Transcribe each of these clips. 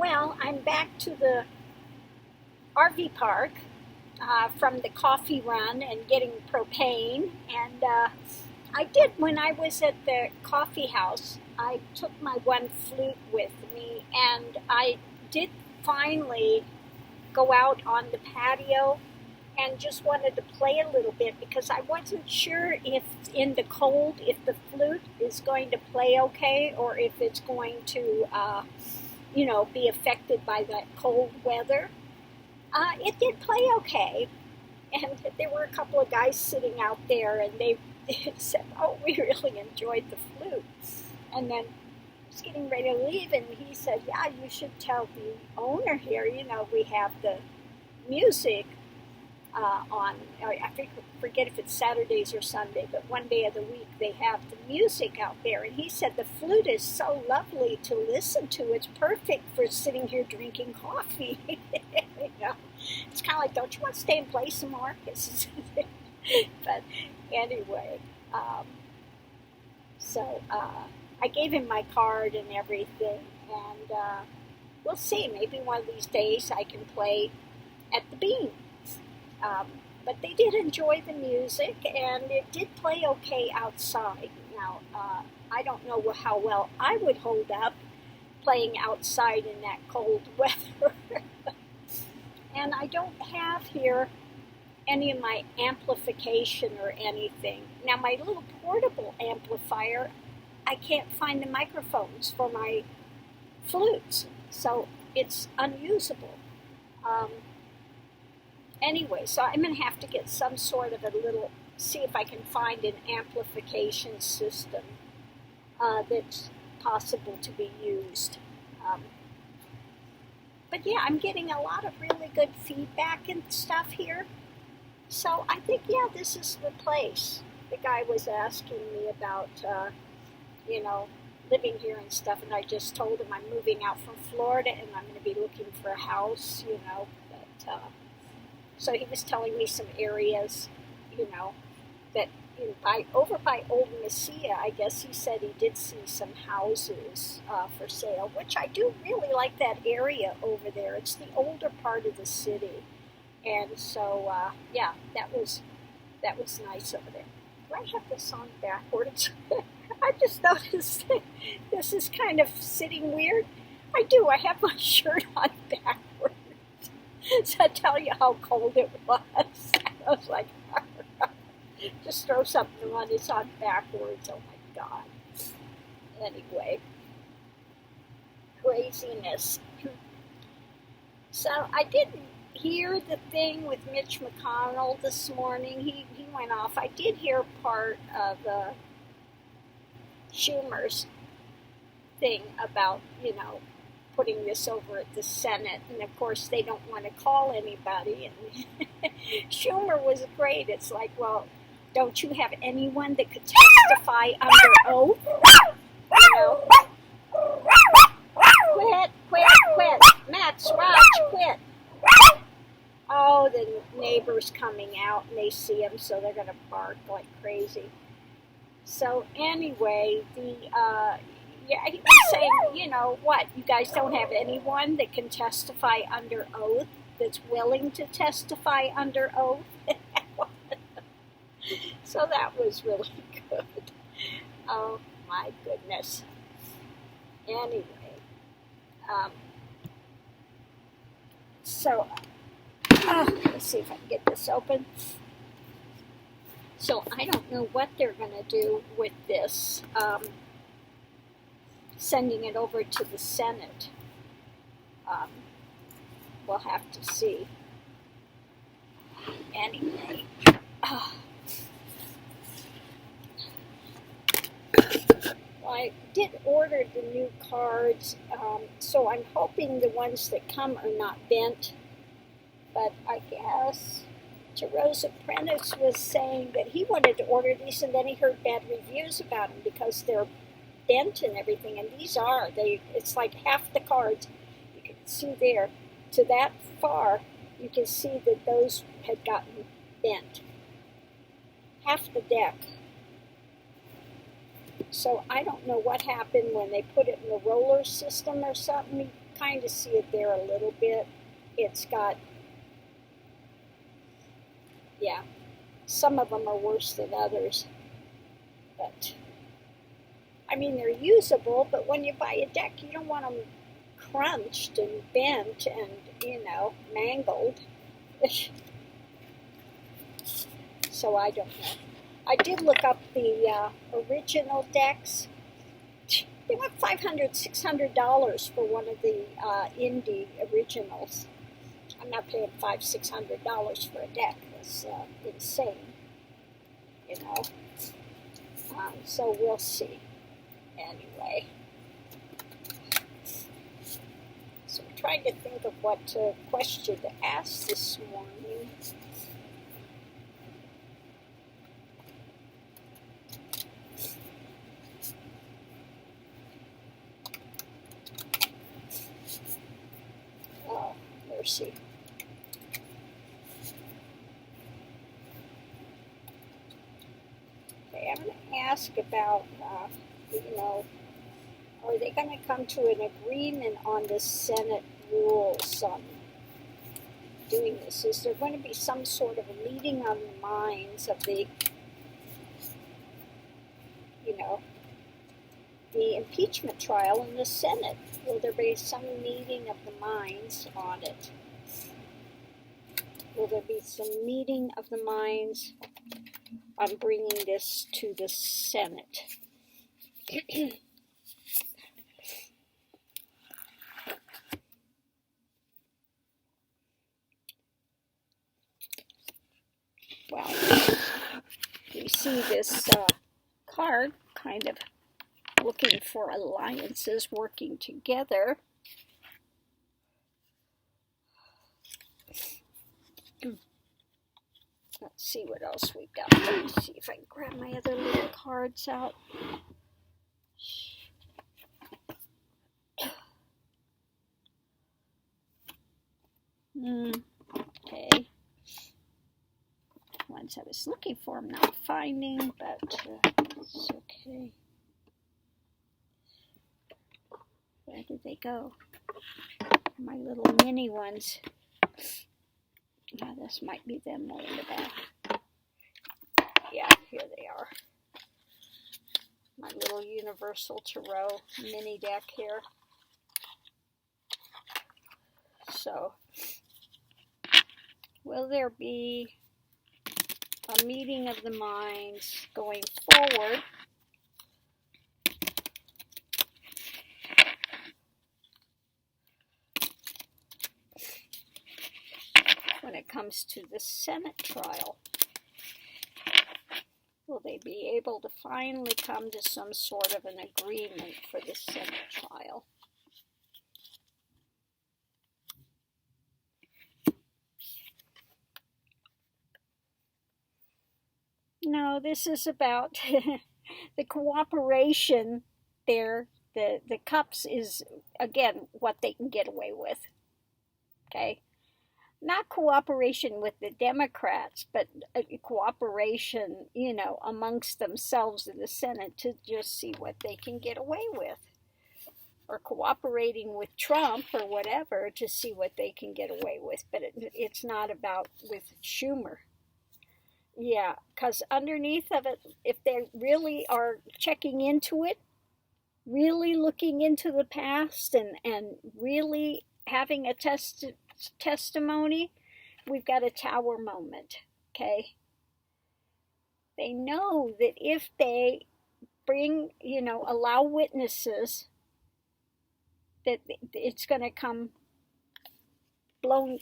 Well, I'm back to the RV park from the coffee run and getting propane. And I did, when I was at the coffee house, I took my one flute with me, and I did finally go out on the patio and just wanted to play a little bit because I wasn't sure if in the cold, if the flute is going to play okay or if it's going to, be affected by that cold weather. It did play okay, and there were a couple of guys sitting out there, and they said, "Oh, we really enjoyed the flute." And then I was getting ready to leave, and he said, "Yeah, you should tell the owner here. We have the music on. I forget if it's Saturdays or Sunday, but one day of the week they have the music out there." And he said the flute is so lovely to listen to. It's perfect for sitting here drinking coffee. It's kind of like, don't you want to stay and play some more? But anyway, so I gave him my card and everything, and we'll see. Maybe one of these days I can play at the Bean. But they did enjoy the music, and it did play okay outside. Now, I don't know how well I would hold up playing outside in that cold weather. And I don't have here any of my amplification or anything. Now, my little portable amplifier, I can't find the microphones for my flutes, so it's unusable. Anyway, so I'm going to have to get some sort of see if I can find an amplification system that's possible to be used. But yeah, I'm getting a lot of really good feedback and stuff here. So I think, yeah, this is the place. The guy was asking me about, living here and stuff, and I just told him I'm moving out from Florida and I'm going to be looking for a house, but so he was telling me some areas, that over by Old Mesilla, I guess he said he did see some houses for sale, which I do really like that area over there. It's the older part of the city, and so yeah, that was nice over there. Do I have this on backwards? I just noticed this is kind of sitting weird. I do. I have my shirt on backwards. So I tell you how cold it was. I was like, just throw something on. It's on backwards. Oh my God. Anyway, craziness. So I didn't hear the thing with Mitch McConnell this morning. He went off. I did hear part of Schumer's thing about, putting this over at the Senate, and of course they don't want to call anybody, and Schumer was great. It's like, well, don't you have anyone that could testify under oath? Quit, Max, Raj, quit. Oh, the neighbor's coming out, and they see him, so they're going to bark like crazy. So anyway, yeah, he was saying, what, you guys don't have anyone that can testify under oath, that's willing to testify under oath? So that was really good. Oh, my goodness. Anyway, so, let's see if I can get this open. So I don't know what they're going to do with this. Sending it over to the Senate. We'll have to see. Anyway. I did order the new cards, so I'm hoping the ones that come are not bent. But I guess Jerose Apprentice was saying that he wanted to order these, and then he heard bad reviews about them because they're bent and everything, and these are. It's like half the cards. You can see there, to that far, you can see that those had gotten bent. Half the deck. So I don't know what happened when they put it in the roller system or something. kind of see it there a little bit. It's got, yeah, some of them are worse than others. But, I mean, they're usable, but when you buy a deck, you don't want them crunched and bent and, you know, mangled. So I don't know. I did look up the original decks. They went $500, $600 for one of the indie originals. I'm not paying $500, $600 for a deck. That's insane, you know. So we'll see. Anyway, so I'm trying to think of what question to ask this morning. Oh, mercy. Okay, I'm going to ask about, you know, are they going to come to an agreement on the Senate rules on doing this? Is there going to be some sort of a meeting on the minds of the, you know, the impeachment trial in the Senate? Will there be some meeting of the minds on it? Will there be some meeting of the minds on bringing this to the Senate? Well, you see this card kind of looking for alliances working together. Let's see what else we've got. Let me see if I can grab my other little cards out. Okay. Ones I was looking for, I'm not finding, but it's okay. Where did they go? My little mini ones. Yeah, this might be them more in the back. Yeah, here they are. My little Universal Tarot mini deck here. So, will there be a meeting of the minds going forward when it comes to the Senate trial? Will they be able to finally come to some sort of an agreement for the Senate trial? No, this is about the cooperation there. The cups is, again, what they can get away with. Okay? Not cooperation with the Democrats, but cooperation, you know, amongst themselves in the Senate to just see what they can get away with. Or cooperating with Trump or whatever to see what they can get away with. But it's not about with Schumer. Yeah, because underneath of it, if they really are checking into it, really looking into the past and really having a testimony, we've got a tower moment, okay? They know that if they bring, you know, allow witnesses, that it's going to come blown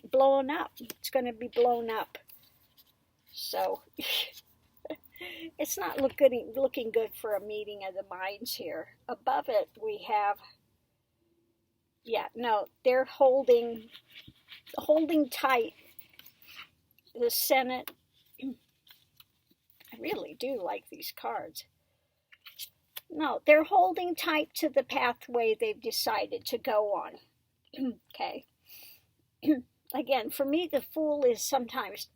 up. It's going to be blown up. So it's not looking good for a meeting of the minds here. Above it, we have, yeah, no, they're holding tight the Senate. I really do like these cards. No, they're holding tight to the pathway they've decided to go on. Okay. Again, for me, the Fool is sometimes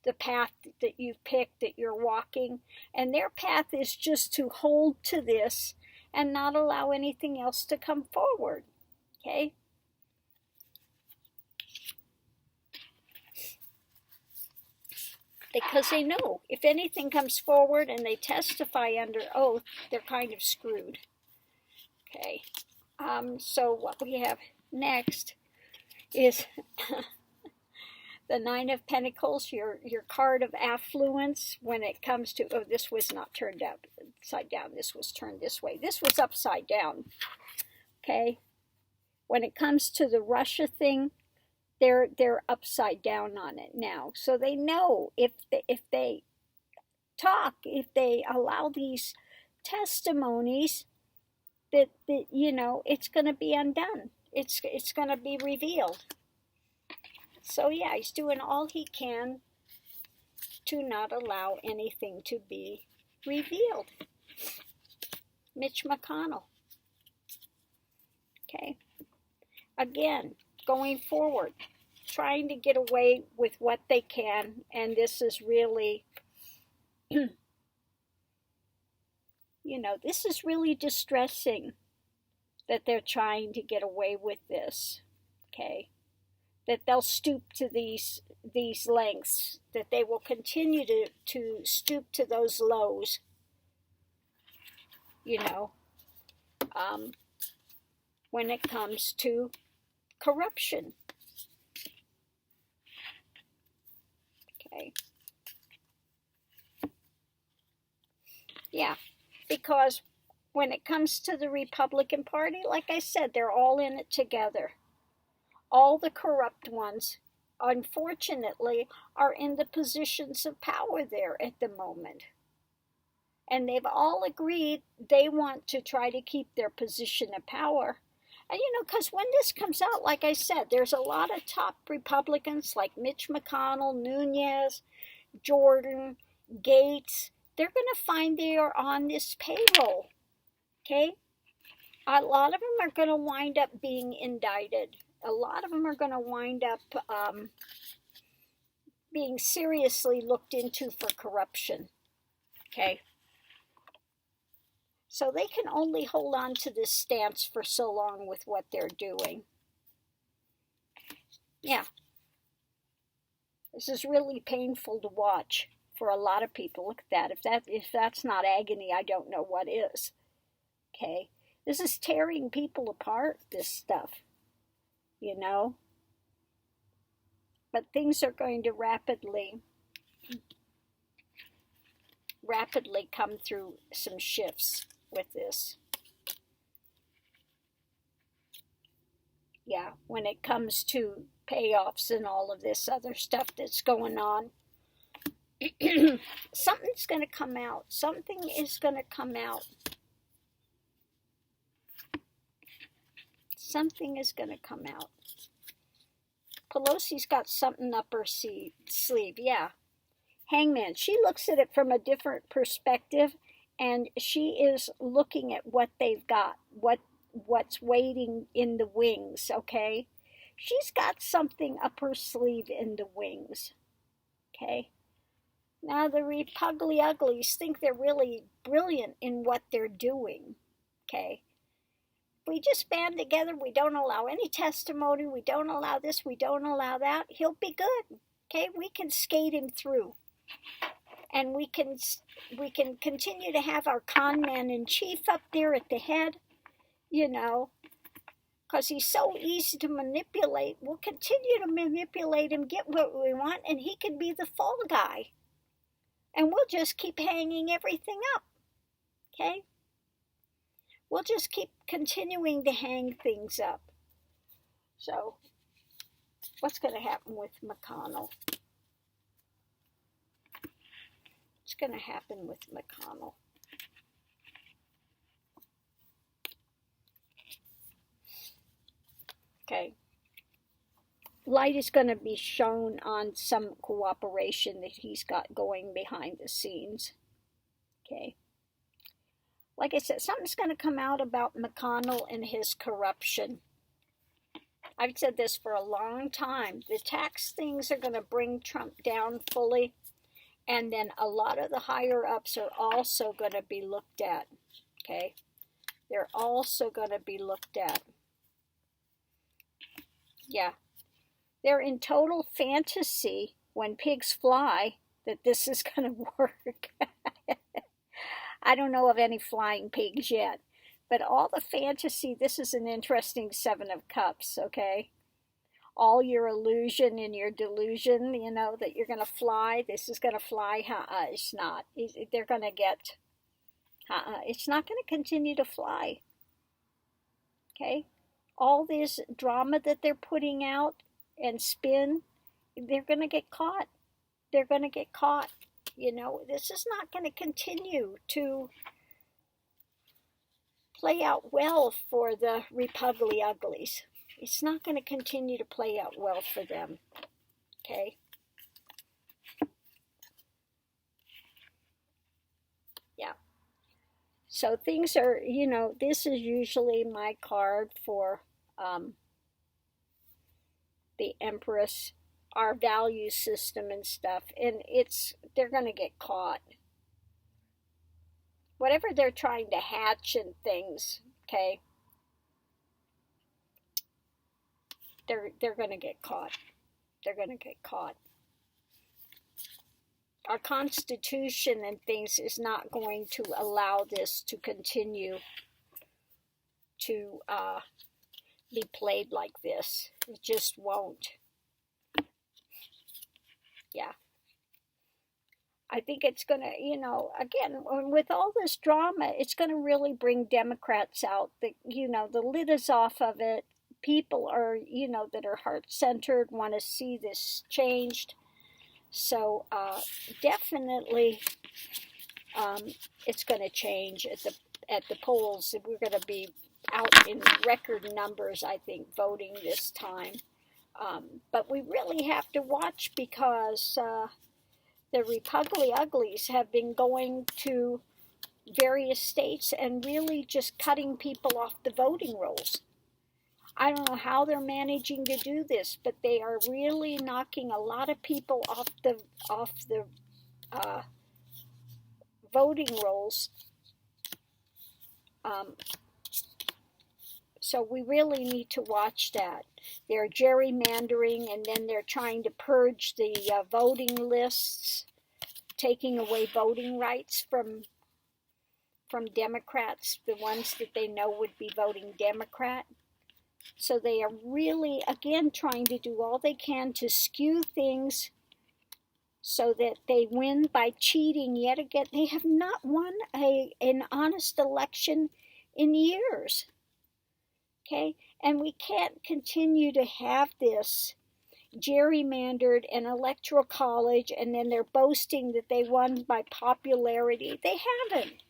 the path that you've picked, that you're walking, and their path is just to hold to this and not allow anything else to come forward. Okay? because they know if anything comes forward and they testify under oath, they're kind of screwed. Okay, so what we have next is the Nine of Pentacles, your card of affluence when it comes to, oh, this was not turned upside down. This was turned this way. This was upside down. Okay. When it comes to the Russia thing, they're upside down on it now. So they know if they talk, if they allow these testimonies, that you know, it's going to be undone. It's going to be revealed. So yeah, he's doing all he can to not allow anything to be revealed. Mitch McConnell. Okay. Again, going forward, trying to get away with what they can, and this is really, you know, this is really distressing that they're trying to get away with this. Okay. That they'll stoop to these lengths, that they will continue to stoop to those lows, you know, when it comes to corruption. Okay. Yeah, because when it comes to the Republican Party, like I said, they're all in it together. All the corrupt ones, unfortunately, are in the positions of power there at the moment. And they've all agreed they want to try to keep their position of power. And, you know, because when this comes out, like I said, there's a lot of top Republicans like Mitch McConnell, Nunes, Jordan, Gates. They're going to find they are on this payroll. Okay? A lot of them are going to wind up being indicted. A lot of them are going to wind up being seriously looked into for corruption. Okay? So they can only hold on to this stance for so long with what they're doing. Yeah. This is really painful to watch for a lot of people. Look at that. If that's not agony, I don't know what is. Okay? This is tearing people apart, this stuff. You know? But things are going to rapidly come through some shifts with this. Yeah, when it comes to payoffs and all of this other stuff that's going on, something's going to come out. Something is going to come out. Something is going to come out. Pelosi's got something up her sleeve. Yeah. Hangman. She looks at it from a different perspective, and she is looking at what they've got, what's waiting in the wings, okay? She's got something up her sleeve in the wings, okay? Now, the Repugly Uglies think they're really brilliant in what they're doing, okay? We just band together, we don't allow any testimony, we don't allow this, we don't allow that, he'll be good, okay? We can skate him through. And we can continue to have our con man in chief up there at the head, you know, because he's so easy to manipulate. We'll continue to manipulate him, get what we want, and he can be the fall guy. And we'll just keep hanging everything up, okay? We'll just keep continuing to hang things up. So, what's going to happen with McConnell? What's going to happen with McConnell? Okay. Light is going to be shown on some cooperation that he's got going behind the scenes. Okay. Like I said, something's going to come out about McConnell and his corruption. I've said this for a long time. The tax things are going to bring Trump down fully. And then a lot of the higher-ups are also going to be looked at. Okay? They're also going to be looked at. Yeah. They're in total fantasy when pigs fly. that this is going to work. I don't know of any flying pigs yet, but all the fantasy, this is an interesting Seven of Cups, okay? All your illusion and your delusion, you know, that you're going to fly, this is going to fly, it's not. They're going to get, it's not going to continue to fly, okay? All this drama that they're putting out and spin, they're going to get caught. They're going to get caught. You know, this is not going to continue to play out well for the Repugly Uglies. It's not going to continue to play out well for them. Okay? Yeah. So things are, you know, this is usually my card for the Empress, our value system and stuff, and they're going to get caught. Whatever they're trying to hatch and things, okay, they're going to get caught. They're going to get caught. Our Constitution and things is not going to allow this to continue to be played like this. It just won't. Yeah. I think it's going to, you know, again, with all this drama, it's going to really bring Democrats out. You know, the lid is off of it. People are, you know, that are heart-centered want to see this changed. So definitely it's going to change at the polls. We're going to be out in record numbers, I think, voting this time. But we really have to watch because the Repugly Uglies have been going to various states and really just cutting people off the voting rolls. I don't know how they're managing to do this, but they are really knocking a lot of people off the voting rolls. So we really need to watch that. They're gerrymandering, and then they're trying to purge the voting lists, taking away voting rights from Democrats, the ones that they know would be voting Democrat. So they are really, again, trying to do all they can to skew things so that they win by cheating yet again. They have not won an honest election in years. Okay? And we can't continue to have this gerrymandered and electoral college, and then they're boasting that they won by popularity. They haven't.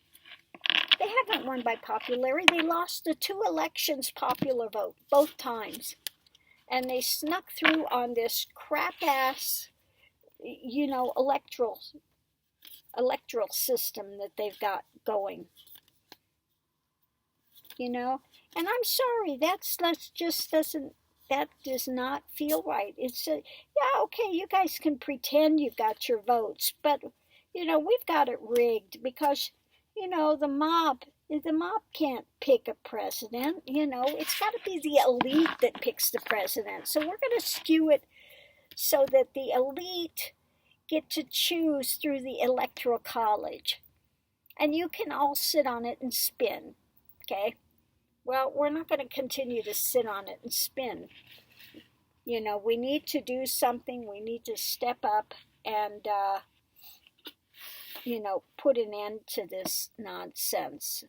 They haven't won by popularity. They lost the 2 elections popular vote, both times. And they snuck through on this crap-ass, you know, electoral system that they've got going. You know? And I'm sorry, that does not feel right. It's yeah, okay, you guys can pretend you've got your votes, but, you know, we've got it rigged because, you know, the mob can't pick a president. You know, it's got to be the elite that picks the president. So we're going to skew it so that the elite get to choose through the Electoral College. And you can all sit on it and spin, okay? Well, we're not going to continue to sit on it and spin. You know, we need to do something. We need to step up and, you know, put an end to this nonsense.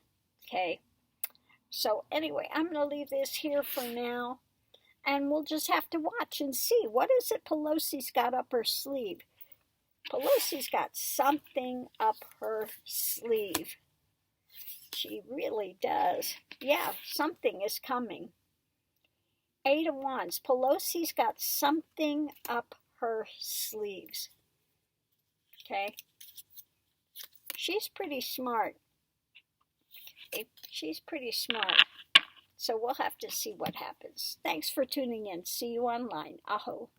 Okay? So anyway, I'm going to leave this here for now. And we'll just have to watch and see. What is it Pelosi's got up her sleeve? Pelosi's got something up her sleeve. She really does. Yeah, something is coming. 8 of Wands. Pelosi's got something up her sleeves. Okay? She's pretty smart. She's pretty smart. So we'll have to see what happens. Thanks for tuning in. See you online. Aho.